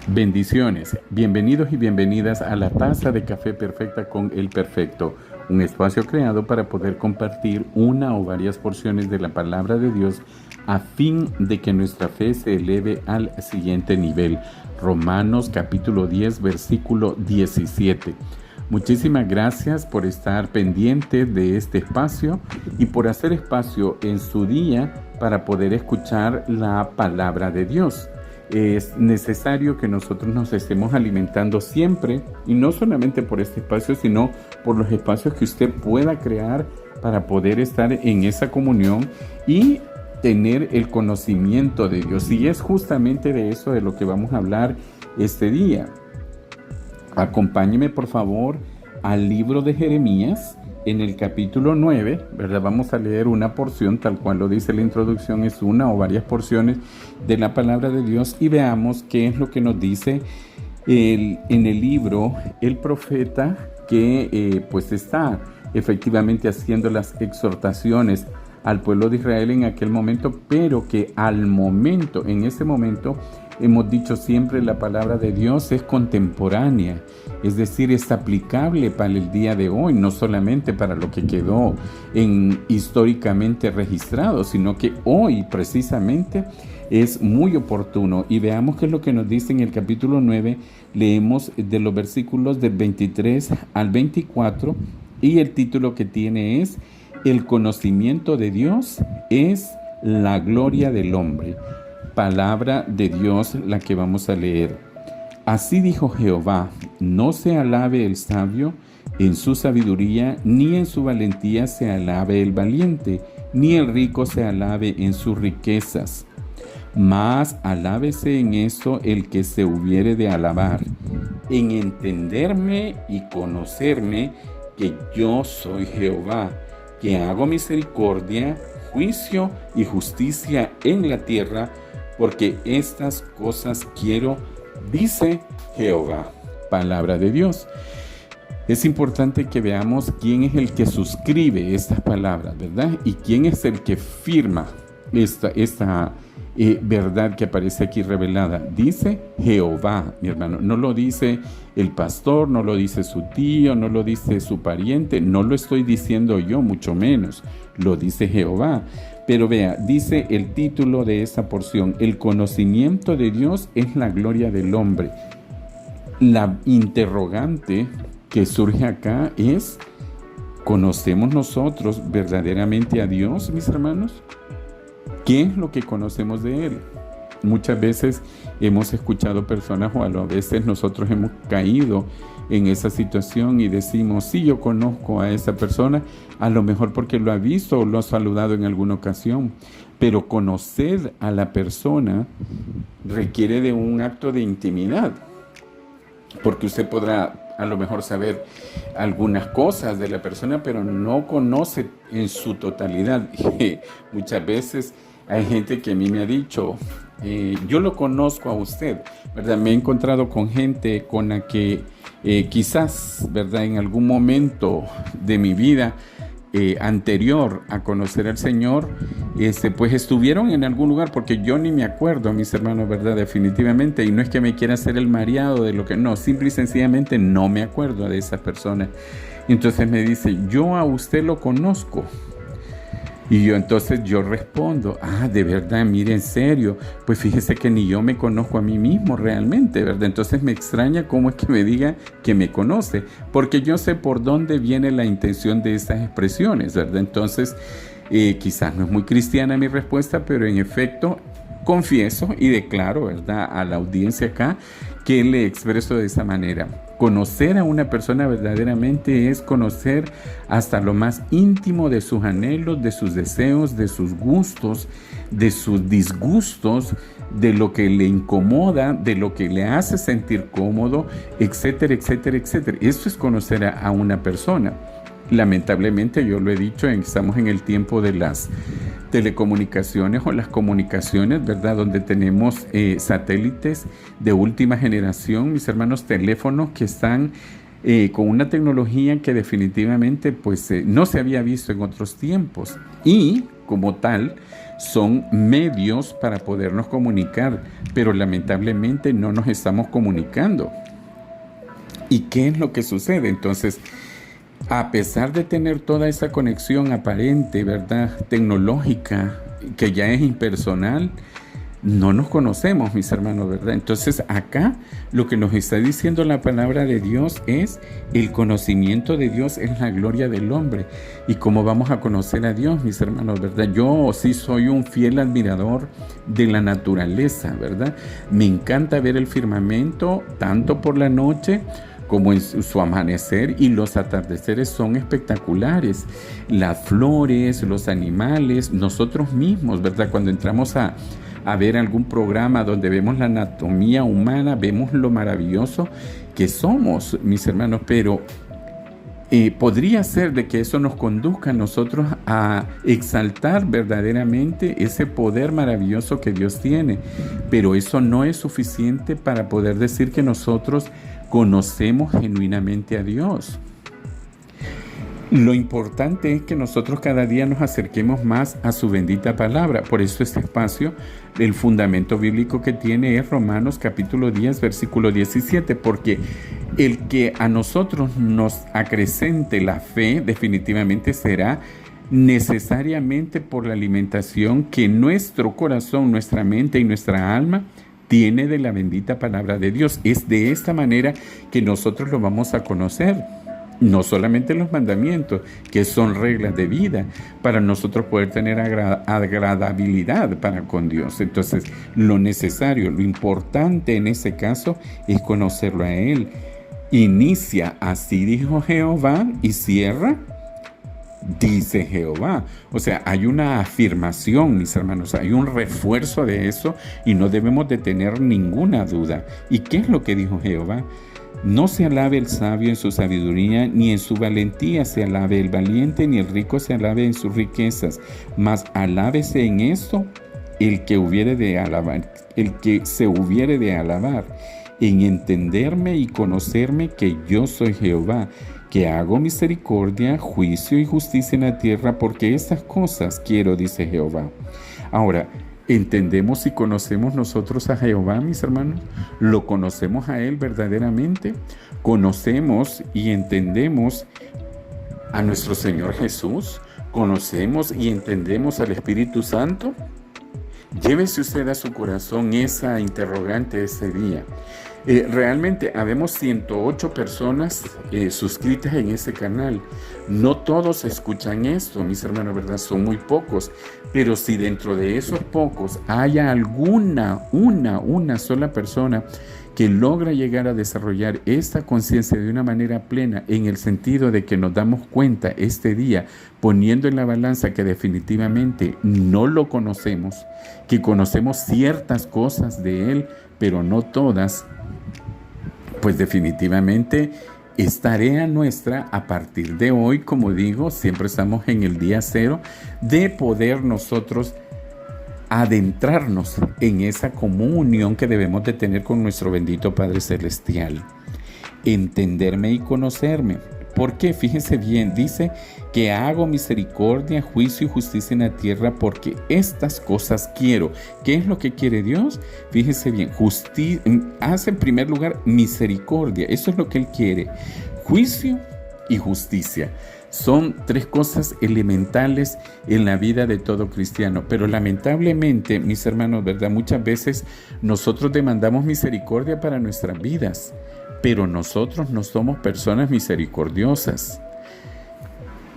Bendiciones, bienvenidos y bienvenidas a la taza de café perfecta con el perfecto, un espacio creado para poder compartir una o varias porciones de la palabra de Dios a fin de que nuestra fe se eleve al siguiente nivel. Romanos capítulo 10, versículo 17. Muchísimas gracias por estar pendiente de este espacio y por hacer espacio en su día para poder escuchar la palabra de Dios. Es necesario que nosotros nos estemos alimentando siempre, y no solamente por este espacio, sino por los espacios que usted pueda crear para poder estar en esa comunión y tener el conocimiento de Dios. Y es justamente de eso de lo que vamos a hablar este día. Acompáñeme por favor al libro de Jeremías en el capítulo 9, ¿verdad? Vamos a leer una porción, tal cual lo dice la introducción, es una o varias porciones de la palabra de Dios, y veamos qué es lo que nos dice en el libro el profeta que pues está efectivamente haciendo las exhortaciones al pueblo de Israel en aquel momento, pero que en ese momento, hemos dicho siempre, la palabra de Dios es contemporánea, es decir, es aplicable para el día de hoy, no solamente para lo que quedó históricamente registrado, sino que hoy precisamente es muy oportuno. Y veamos qué es lo que nos dice en el capítulo 9, leemos de los versículos del 23 al 24, y el título que tiene es: El conocimiento de Dios es la gloria del hombre. Palabra de Dios la que vamos a leer. Así dijo Jehová: no se alabe el sabio en su sabiduría, ni en su valentía se alabe el valiente, ni el rico se alabe en sus riquezas. Mas alábese en eso el que se hubiere de alabar, en entenderme y conocerme, que yo soy Jehová, que hago misericordia, juicio y justicia en la tierra, porque estas cosas quiero, dice Jehová. Palabra de Dios. Es importante que veamos quién es el que suscribe estas palabras, ¿verdad? Y quién es el que firma esta verdad que aparece aquí revelada. Dice Jehová, mi hermano. No lo dice el pastor, no lo dice su tío, no lo dice su pariente, no lo estoy diciendo yo, mucho menos. Lo dice Jehová. Pero vea, dice el título de esa porción: el conocimiento de Dios es la gloria del hombre. La interrogante que surge acá es: ¿conocemos nosotros verdaderamente a Dios, mis hermanos? ¿Qué es lo que conocemos de Él? Muchas veces hemos escuchado personas, o a veces nosotros hemos caído en esa situación y decimos: sí, yo conozco a esa persona, a lo mejor porque lo ha visto o lo ha saludado en alguna ocasión, pero conocer a la persona requiere de un acto de intimidad, porque usted podrá a lo mejor saber algunas cosas de la persona, pero no conoce en su totalidad. Muchas veces hay gente que a mí me ha dicho: yo lo conozco a usted, ¿verdad? Me he encontrado con gente con la que quizás, ¿verdad?, en algún momento de mi vida anterior a conocer al Señor, pues estuvieron en algún lugar, porque yo ni me acuerdo, mis hermanos, ¿verdad? Definitivamente, y no es que me quiera hacer el mareado de lo que, no, simple y sencillamente no me acuerdo de esa persona. Entonces me dice: yo a usted lo conozco. Y entonces yo respondo: de verdad, mire, en serio, pues fíjese que ni yo me conozco a mí mismo realmente, ¿verdad? Entonces me extraña cómo es que me diga que me conoce, porque yo sé por dónde viene la intención de estas expresiones, ¿verdad? Entonces, quizás no es muy cristiana mi respuesta, pero en efecto confieso y declaro, ¿verdad?, a la audiencia acá, que le expreso de esa manera. Conocer a una persona verdaderamente es conocer hasta lo más íntimo de sus anhelos, de sus deseos, de sus gustos, de sus disgustos, de lo que le incomoda, de lo que le hace sentir cómodo, etcétera, etcétera, etcétera. Eso es conocer a una persona. Lamentablemente, yo lo he dicho, estamos en el tiempo de las telecomunicaciones o las comunicaciones, ¿verdad? Donde tenemos satélites de última generación, mis hermanos, teléfonos que están con una tecnología que definitivamente pues no se había visto en otros tiempos, y como tal son medios para podernos comunicar, pero lamentablemente no nos estamos comunicando. ¿Y qué es lo que sucede? Entonces, a pesar de tener toda esa conexión aparente, ¿verdad?, tecnológica, que ya es impersonal, no nos conocemos, mis hermanos, ¿verdad? Entonces acá lo que nos está diciendo la palabra de Dios es: el conocimiento de Dios es la gloria del hombre. ¿Y cómo vamos a conocer a Dios, mis hermanos, verdad? Yo sí soy un fiel admirador de la naturaleza, ¿verdad? Me encanta ver el firmamento tanto por la noche como en su amanecer, y los atardeceres son espectaculares. Las flores, los animales, nosotros mismos, ¿verdad? Cuando entramos a ver algún programa donde vemos la anatomía humana, vemos lo maravilloso que somos, mis hermanos, pero podría ser de que eso nos conduzca a nosotros a exaltar verdaderamente ese poder maravilloso que Dios tiene, pero eso no es suficiente para poder decir que nosotros conocemos genuinamente a Dios. Lo importante es que nosotros cada día nos acerquemos más a su bendita palabra. Por eso este espacio, el fundamento bíblico que tiene es Romanos capítulo 10, versículo 17, porque el que a nosotros nos acrecente la fe definitivamente será necesariamente por la alimentación que nuestro corazón, nuestra mente y nuestra alma tiene de la bendita palabra de Dios. Es de esta manera que nosotros lo vamos a conocer. No solamente los mandamientos, que son reglas de vida para nosotros poder tener agradabilidad para con Dios. Entonces, lo necesario, lo importante en ese caso es conocerlo a Él. Inicia, así dijo Jehová, y cierra, dice Jehová. O sea, hay una afirmación, mis hermanos, hay un refuerzo de eso y no debemos de tener ninguna duda. ¿Y qué es lo que dijo Jehová? No se alabe el sabio en su sabiduría, ni en su valentía se alabe el valiente, ni el rico se alabe en sus riquezas, mas alábese en esto el que hubiere de alabar, el que se hubiere de alabar, en entenderme y conocerme que yo soy Jehová, que hago misericordia, juicio y justicia en la tierra, porque estas cosas quiero, dice Jehová. Ahora, ¿entendemos y conocemos nosotros a Jehová, mis hermanos? ¿Lo conocemos a Él verdaderamente? ¿Conocemos y entendemos a nuestro Señor Jesús? ¿Conocemos y entendemos al Espíritu Santo? Llévese usted a su corazón esa interrogante ese día. Realmente habemos 108 personas suscritas en ese canal. No todos escuchan esto, mis hermanos, ¿verdad? Son muy pocos. Pero si dentro de esos pocos haya una sola persona que logra llegar a desarrollar esta conciencia de una manera plena, en el sentido de que nos damos cuenta este día, poniendo en la balanza que definitivamente no lo conocemos, que conocemos ciertas cosas de Él, pero no todas, pues definitivamente es tarea nuestra a partir de hoy, como digo, siempre estamos en el día cero, de poder nosotros adentrarnos en esa comunión que debemos de tener con nuestro bendito Padre Celestial. Entenderme y conocerme. Porque fíjense bien, dice que hago misericordia, juicio y justicia en la tierra, porque estas cosas quiero. ¿Qué es lo que quiere Dios? Fíjense bien, hace en primer lugar misericordia, eso es lo que Él quiere. Juicio y justicia. Son tres cosas elementales en la vida de todo cristiano, pero lamentablemente, mis hermanos, ¿verdad? Muchas veces nosotros demandamos misericordia para nuestras vidas, pero nosotros no somos personas misericordiosas.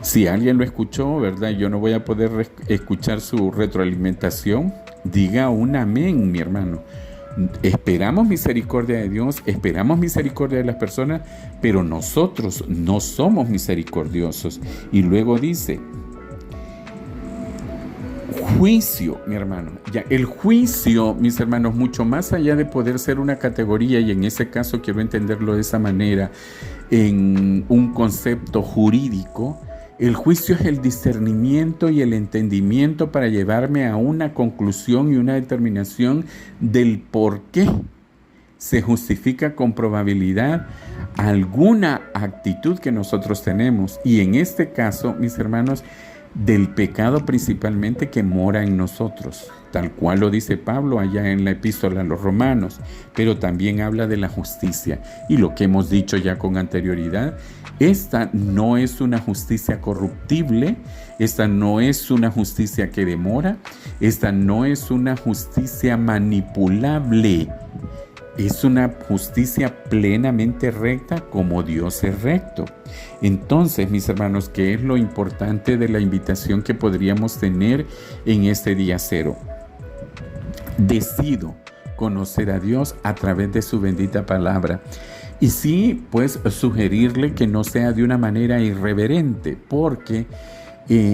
Si alguien lo escuchó, ¿verdad? Yo no voy a poder escuchar su retroalimentación. Diga un amén, mi hermano. Esperamos misericordia de Dios, esperamos misericordia de las personas, pero nosotros no somos misericordiosos. Y luego dice, juicio, mi hermano. Ya, el juicio, mis hermanos, mucho más allá de poder ser una categoría, y en ese caso quiero entenderlo de esa manera, en un concepto jurídico, el juicio es el discernimiento y el entendimiento para llevarme a una conclusión y una determinación del por qué se justifica con probabilidad alguna actitud que nosotros tenemos. Y en este caso, mis hermanos, del pecado principalmente que mora en nosotros, tal cual lo dice Pablo allá en la epístola a los Romanos, pero también habla de la justicia. Y lo que hemos dicho ya con anterioridad, esta no es una justicia corruptible, esta no es una justicia que demora, esta no es una justicia manipulable. Es una justicia plenamente recta como Dios es recto. Entonces, mis hermanos, ¿qué es lo importante de la invitación que podríamos tener en este día cero? Decido conocer a Dios a través de su bendita palabra. Y sí, pues sugerirle que no sea de una manera irreverente, porque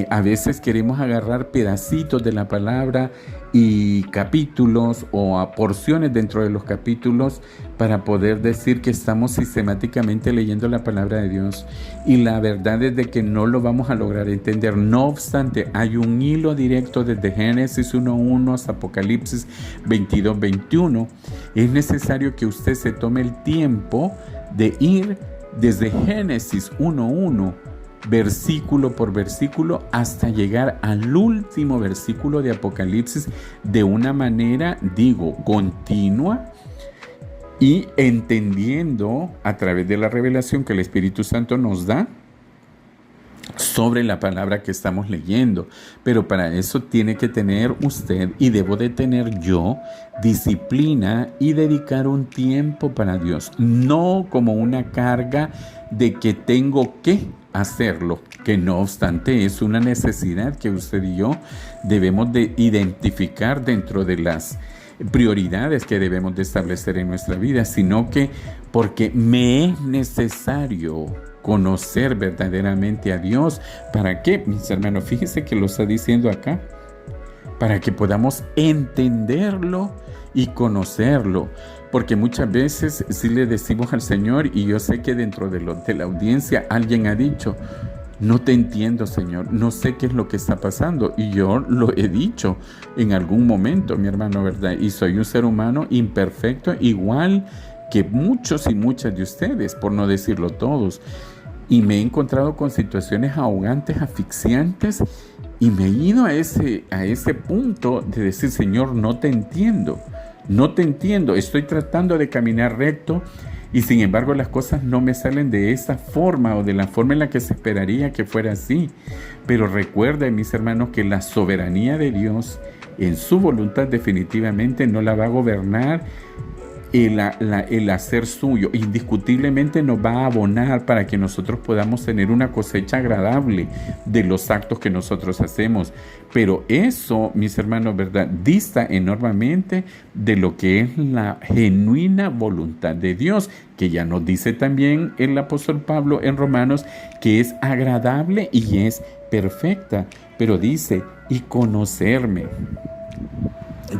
a veces queremos agarrar pedacitos de la palabra y capítulos o a porciones dentro de los capítulos para poder decir que estamos sistemáticamente leyendo la palabra de Dios. Y la verdad es de que no lo vamos a lograr entender. No obstante, hay un hilo directo desde Génesis 1:1 hasta Apocalipsis 22:21. Es necesario que usted se tome el tiempo de ir desde Génesis 1:1 versículo por versículo hasta llegar al último versículo de Apocalipsis de una manera, continua y entendiendo a través de la revelación que el Espíritu Santo nos da sobre la palabra que estamos leyendo. Pero para eso tiene que tener usted, y debo de tener yo, disciplina y dedicar un tiempo para Dios, no como una carga de que tengo que hacerlo, que no obstante es una necesidad que usted y yo debemos de identificar dentro de las prioridades que debemos de establecer en nuestra vida, sino que porque me es necesario conocer verdaderamente a Dios. ¿Para qué, mis hermanos? Fíjense que lo está diciendo acá, para que podamos entenderlo y conocerlo. Porque muchas veces sí le decimos al Señor, y yo sé que dentro de la audiencia alguien ha dicho: no te entiendo, Señor, no sé qué es lo que está pasando. Y yo lo he dicho en algún momento, mi hermano, ¿verdad? Y soy un ser humano imperfecto, igual que muchos y muchas de ustedes, por no decirlo todos. Y me he encontrado con situaciones ahogantes, asfixiantes, y me he ido a ese punto de decir: Señor, no te entiendo, estoy tratando de caminar recto, y sin embargo las cosas no me salen de esa forma o de la forma en la que se esperaría que fuera así. Pero recuerden, mis hermanos, que la soberanía de Dios en su voluntad definitivamente no la va a gobernar el hacer suyo. Indiscutiblemente nos va a abonar para que nosotros podamos tener una cosecha agradable de los actos que nosotros hacemos. Pero eso, mis hermanos, ¿verdad?, dista enormemente de lo que es la genuina voluntad de Dios, que ya nos dice también el apóstol Pablo en Romanos, que es agradable y es perfecta. Pero dice: y conocerme.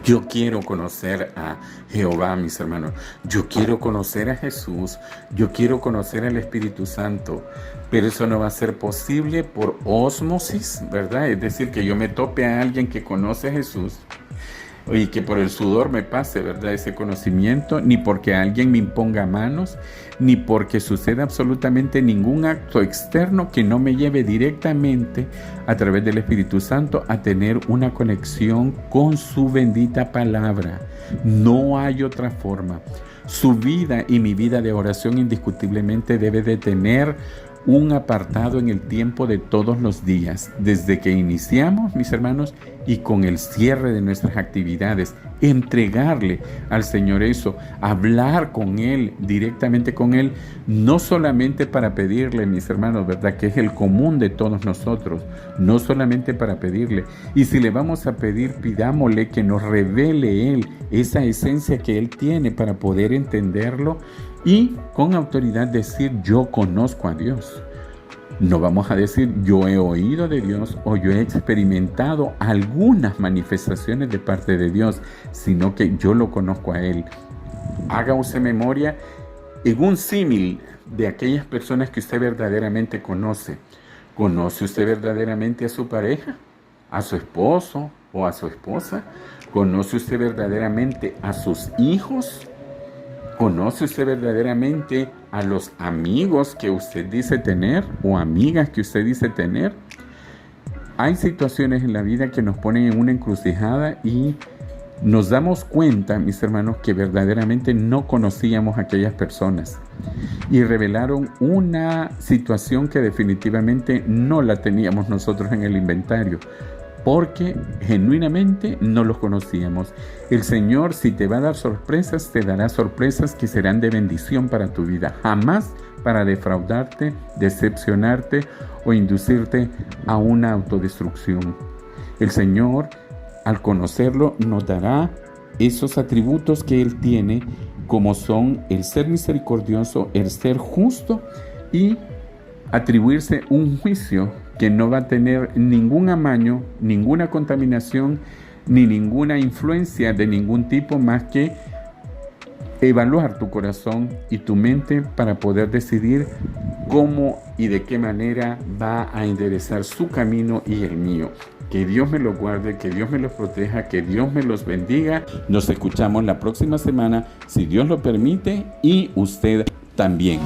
Yo quiero conocer a Jehová, mis hermanos. Yo quiero conocer a Jesús. Yo quiero conocer al Espíritu Santo. Pero eso no va a ser posible por ósmosis, ¿verdad? Es decir, que yo me tope a alguien que conoce a Jesús y que por el sudor me pase, ¿verdad?, ese conocimiento, ni porque alguien me imponga manos, ni porque suceda absolutamente ningún acto externo que no me lleve directamente a través del Espíritu Santo a tener una conexión con su bendita palabra. No hay otra forma. Su vida y mi vida de oración indiscutiblemente debe de tener un apartado en el tiempo de todos los días, desde que iniciamos, mis hermanos, y con el cierre de nuestras actividades. Entregarle al Señor eso, hablar con Él, directamente con Él, no solamente para pedirle, mis hermanos, ¿verdad?, que es el común de todos nosotros, no solamente para pedirle. Y si le vamos a pedir, pidámosle que nos revele Él esa esencia que Él tiene para poder entenderlo y con autoridad decir: yo conozco a Dios. No vamos a decir: yo he oído de Dios o yo he experimentado algunas manifestaciones de parte de Dios, sino que yo lo conozco a Él. Haga usted memoria en un símil de aquellas personas que usted verdaderamente conoce. ¿Conoce usted verdaderamente a su pareja, a su esposo o a su esposa? ¿Conoce usted verdaderamente a sus hijos? ¿Conoce usted verdaderamente a los amigos que usted dice tener o amigas que usted dice tener? Hay situaciones en la vida que nos ponen en una encrucijada y nos damos cuenta, mis hermanos, que verdaderamente no conocíamos a aquellas personas y revelaron una situación que definitivamente no la teníamos nosotros en el inventario, porque genuinamente no los conocíamos. El Señor, si te va a dar sorpresas, te dará sorpresas que serán de bendición para tu vida, jamás para defraudarte, decepcionarte o inducirte a una autodestrucción. El Señor, al conocerlo, nos dará esos atributos que Él tiene, como son el ser misericordioso, el ser justo y atribuirse un juicio que no va a tener ningún amaño, ninguna contaminación, ni ninguna influencia de ningún tipo más que evaluar tu corazón y tu mente para poder decidir cómo y de qué manera va a enderezar su camino y el mío. Que Dios me los guarde, que Dios me los proteja, que Dios me los bendiga. Nos escuchamos la próxima semana, si Dios lo permite, y usted también.